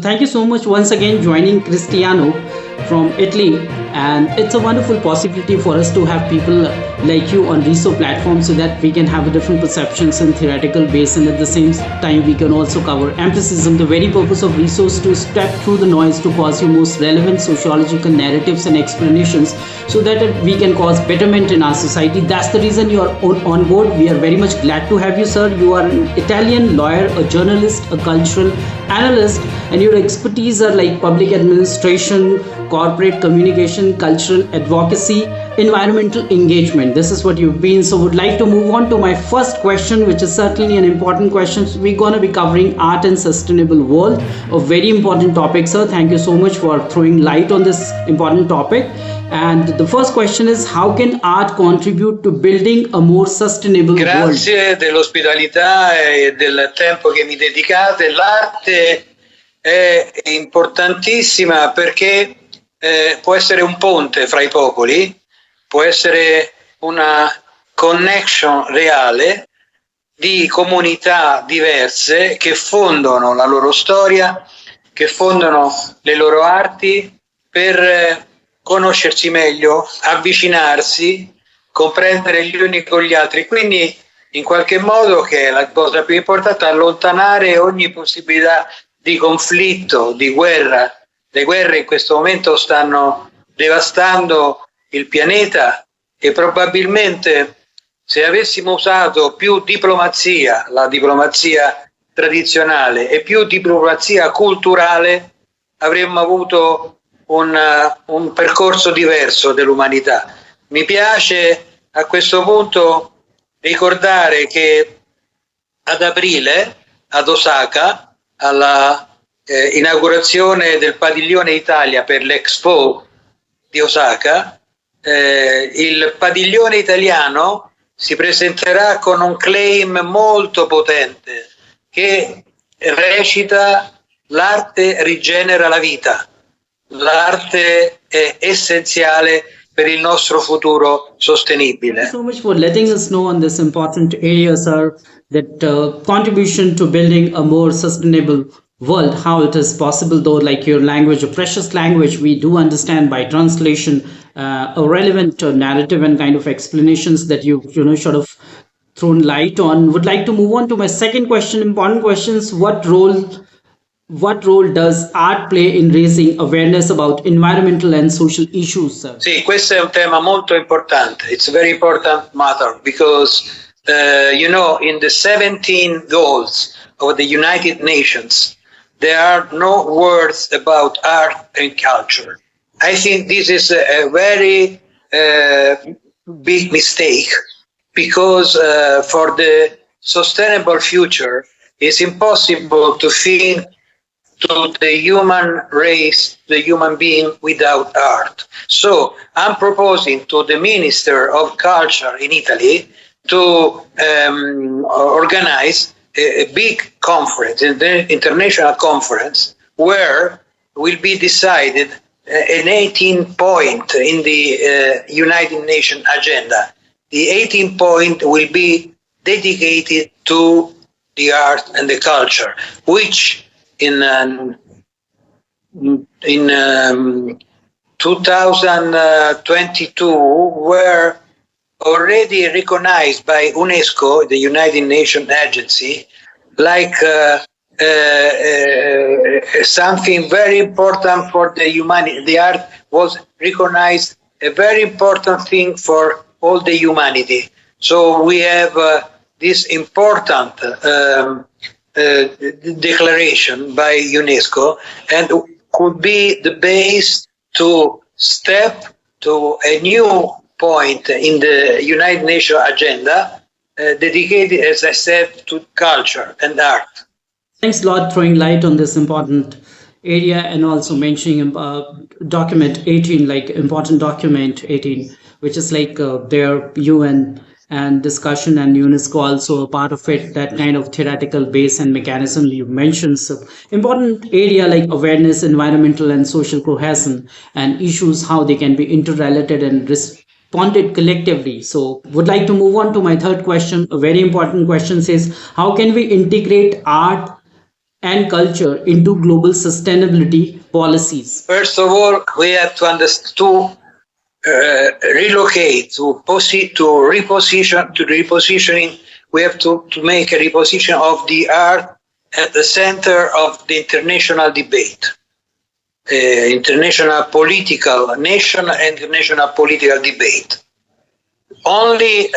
thank you so much once again joining Cristiano from Italy. And it's a wonderful possibility for us to have people like you on RESO platform so that we can have a different perceptions and theoretical base. And at the same time, we can also cover empiricism. The very purpose of RESO is to step through the noise to cause you most relevant sociological narratives and explanations so that we can cause betterment in our society. That's the reason you are on board. We are very much glad to have you, sir. You are an Italian lawyer, a journalist, a cultural analyst, and your expertise are like public administration, corporate communication, cultural advocacy, environmental engagement. This is what you've been. So would like to move on to my first question, which is certainly an important question. So we're going to be covering art and sustainable world, a very important topic, sir. Thank you so much for throwing light on this important topic. And the first question is, how can art contribute to building a more sustainable world? Grazie dell'ospitalità e del tempo che mi dedicate. L'arte è importantissima perché può essere un ponte fra i popoli, può essere una connection reale di comunità diverse che fondono la loro storia, che fondono le loro arti per conoscersi meglio, avvicinarsi, comprendere gli uni con gli altri. Quindi, in qualche modo, che è la cosa più importante, allontanare ogni possibilità di conflitto, di guerra. Le guerre in questo momento stanno devastando il pianeta e probabilmente se avessimo usato più diplomazia, la diplomazia tradizionale, e più diplomazia culturale, avremmo avuto un percorso diverso dell'umanità. Mi piace a questo punto ricordare che ad aprile ad Osaka, alla inaugurazione del padiglione Italia per l'Expo di Osaka, il padiglione italiano si presenterà con un claim molto potente che recita: l'arte rigenera la vita. L'arte è essenziale per il nostro futuro sostenibile. Thank you so much for letting us know on this important area, sir, that contribution to building a more sustainable world, how it is possible, though, like your language, a precious language, we do understand by translation, a relevant narrative and kind of explanations that you sort of thrown light on. Would like to move on to my second question, important questions. What role does art play in raising awareness about environmental and social issues, sir? Sì, questo è un tema molto importante. It's a very important matter because, in the 17 goals of the United Nations, there are no words about art and culture. I think this is a very big mistake because for the sustainable future, it's impossible to think to the human race, the human being without art. So I'm proposing to the Minister of Culture in Italy to organize a big conference, an international conference, where will be decided an 18 point in the United Nations agenda. The 18 point will be dedicated to the art and the culture, which in 2022 were already recognized by UNESCO, the United Nations agency, like something very important for the humanity. The art was recognized a very important thing for all the humanity. So we have this important declaration by UNESCO, and could be the base to step to a new point in the United Nations agenda dedicated, as I said, to culture and art. Thanks a lot throwing light on this important area and also mentioning document 18, like important document 18, which is like their UN and discussion, and UNESCO also a part of it, that kind of theoretical base and mechanism you mentioned. So important area like awareness, environmental and social cohesion, and issues, how they can be interrelated and responded collectively. So would like to move on to my third question. A very important question says, how can we integrate art and culture into global sustainability policies? First of all, we have to understand relocate to repositioning. We have to make a reposition of the art at the center of the international debate, international political, national and international political debate. Only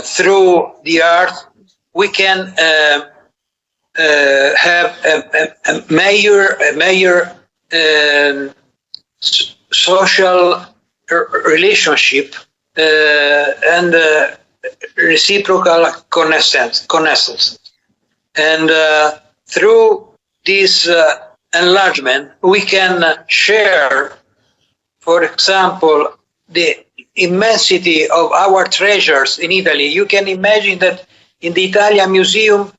through the art we can have a major social relationship and reciprocal connaissance. And through this enlargement, we can share, for example, the immensity of our treasures in Italy. You can imagine that in the Italian Museum,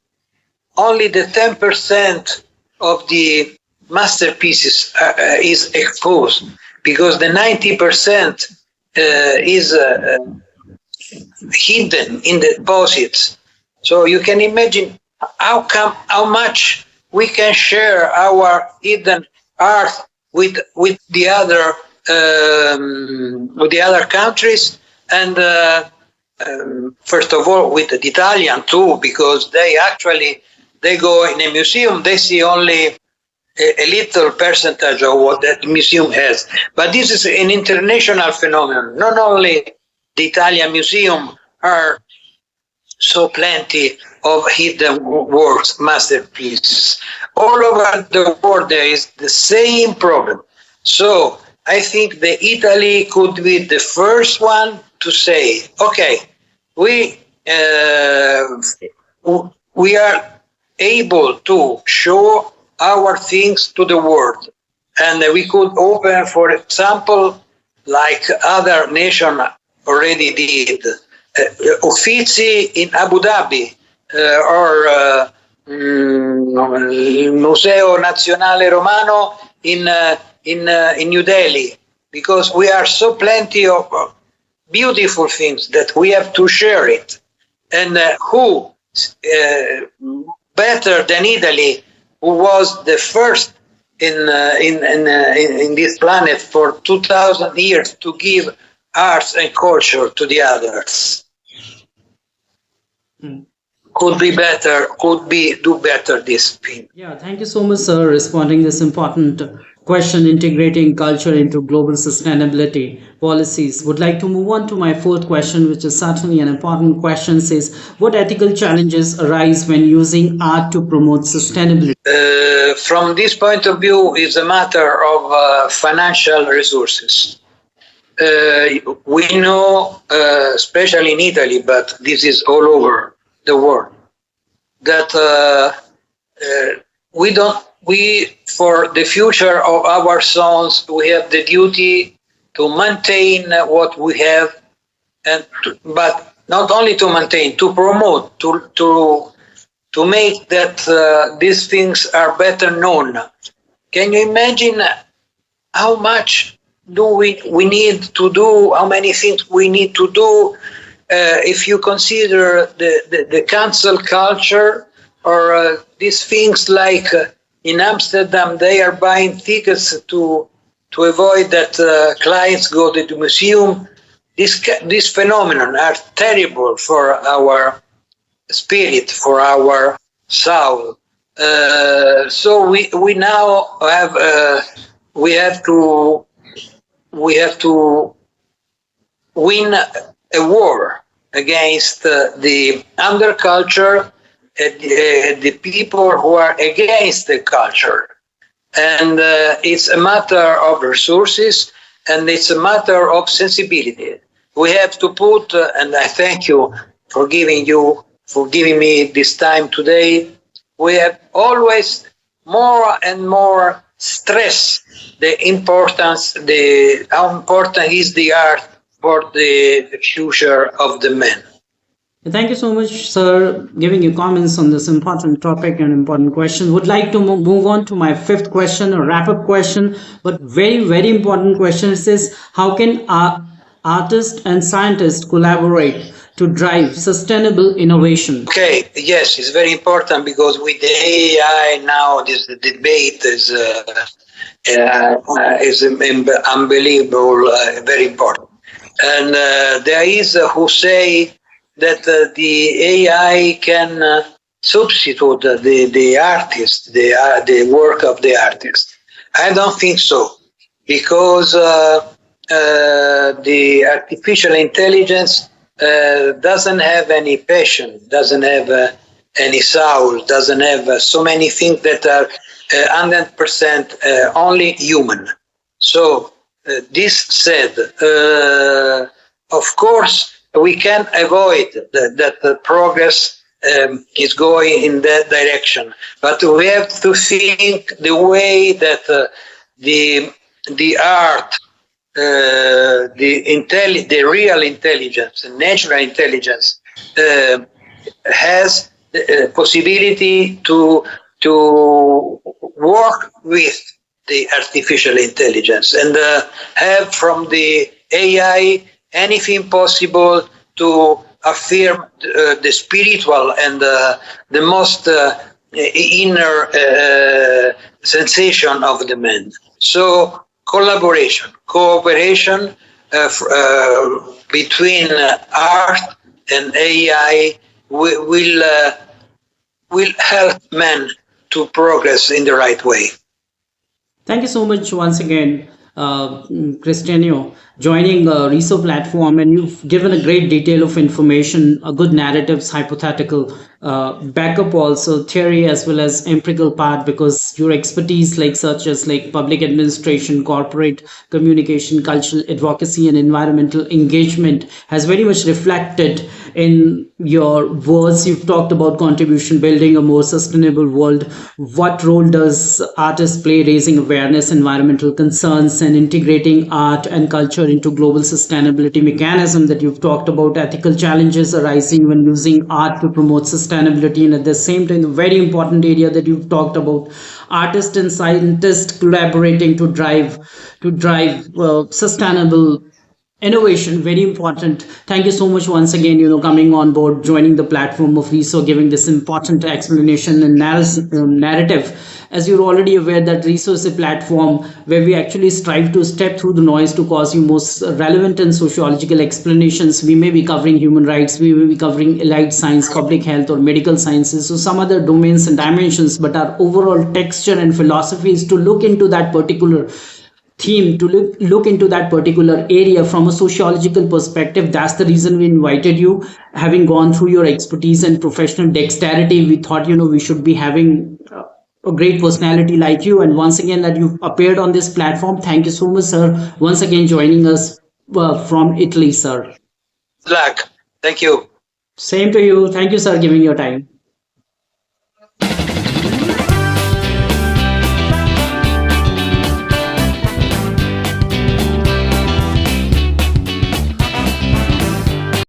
only the 10% of the masterpieces is exposed, because the 90% is hidden in the deposits. So you can imagine how much we can share our hidden art with the other countries, and first of all with the Italian too, because they go in a museum, they see only a little percentage of what that museum has. But this is an international phenomenon. Not only the Italian museum are so plenty of hidden works, masterpieces. All over the world there is the same problem. So I think that Italy could be the first one to say, okay, we are able to show our things to the world, and we could open, for example, like other nations already did, Uffizi in Abu Dhabi, or Museo Nazionale Romano in New Delhi, because we are so plenty of beautiful things that we have to share it. And who better than Italy, who was the first in this planet for 2,000 years to give arts and culture to the others? Could be better, do better this thing. Yeah, thank you so much, sir, responding this important question, integrating culture into global sustainability policies. Would like to move on to my fourth question, which is certainly an important question. Says, what ethical challenges arise when using art to promote sustainability? From this point of view, it's a matter of financial resources. We know, especially in Italy, but this is all over the world, that we, for the future of our sons, we have the duty to maintain what we have, but not only to maintain, to promote, to make that these things are better known. Can you imagine how much do we need to do, how many things we need to do, if you consider the cancel culture, or these things like in Amsterdam, they are buying tickets to avoid that clients go to the museum. This phenomenon are terrible for our spirit, for our soul. So we now have we have to win a war against the underculture, the people who are against the culture. And it's a matter of resources, and it's a matter of sensibility. We have to put, and I thank you for giving me this time today, we have always more and more stress the importance, how important is the art for the future of the man. Thank you so much, sir, giving your comments on this important topic and important question. Would like to move on to my fifth question, a wrap-up question, but very, very important question. It says, how can artists and scientists collaborate to drive sustainable innovation? Okay, yes, it's very important because with the AI now, this debate is unbelievable, very important. And there is who say that the AI can substitute the artist, the work of the artist. I don't think so, because the artificial intelligence doesn't have any passion, doesn't have any soul, doesn't have so many things that are 100% only human. So this said, of course, we can avoid that the progress is going in that direction, but we have to think the way that the art, the real intelligence, the natural intelligence, has the possibility to work with the artificial intelligence and have from the AI anything possible to affirm the spiritual and the most inner sensation of the man. So collaboration, cooperation between art and AI will help man to progress in the right way. Thank you so much once again, Cristiano, joining RESO platform, and you've given a great detail of information, a good narratives, hypothetical backup, also theory as well as empirical part, because your expertise like such as like public administration, corporate communication, cultural advocacy, and environmental engagement has very much reflected in your words. You've talked about contribution, building a more sustainable world. What role does artists play raising awareness, environmental concerns, and integrating art and culture into global sustainability mechanism that you've talked about, ethical challenges arising when using art to promote sustainability, and at the same time, the very important area that you've talked about, artists and scientists collaborating to drive sustainable innovation. Very important. Thank you so much once again, coming on board, joining the platform of RESO, giving this important explanation and narrative. As you're already aware that RESO is a platform where we actually strive to step through the noise to cause you most relevant and sociological explanations. We may be covering human rights, we may be covering allied science, public health, or medical sciences, so some other domains and dimensions, but our overall texture and philosophy is to look into that particular theme, to look into that particular area from a sociological perspective. That's the reason we invited you. Having gone through your expertise and professional dexterity, we thought we should be having a great personality like you, and once again that you've appeared on this platform. Thank you so much, sir, once again joining us from Italy, sir. Good luck. Thank you. Same to you. Thank you, sir, giving your time.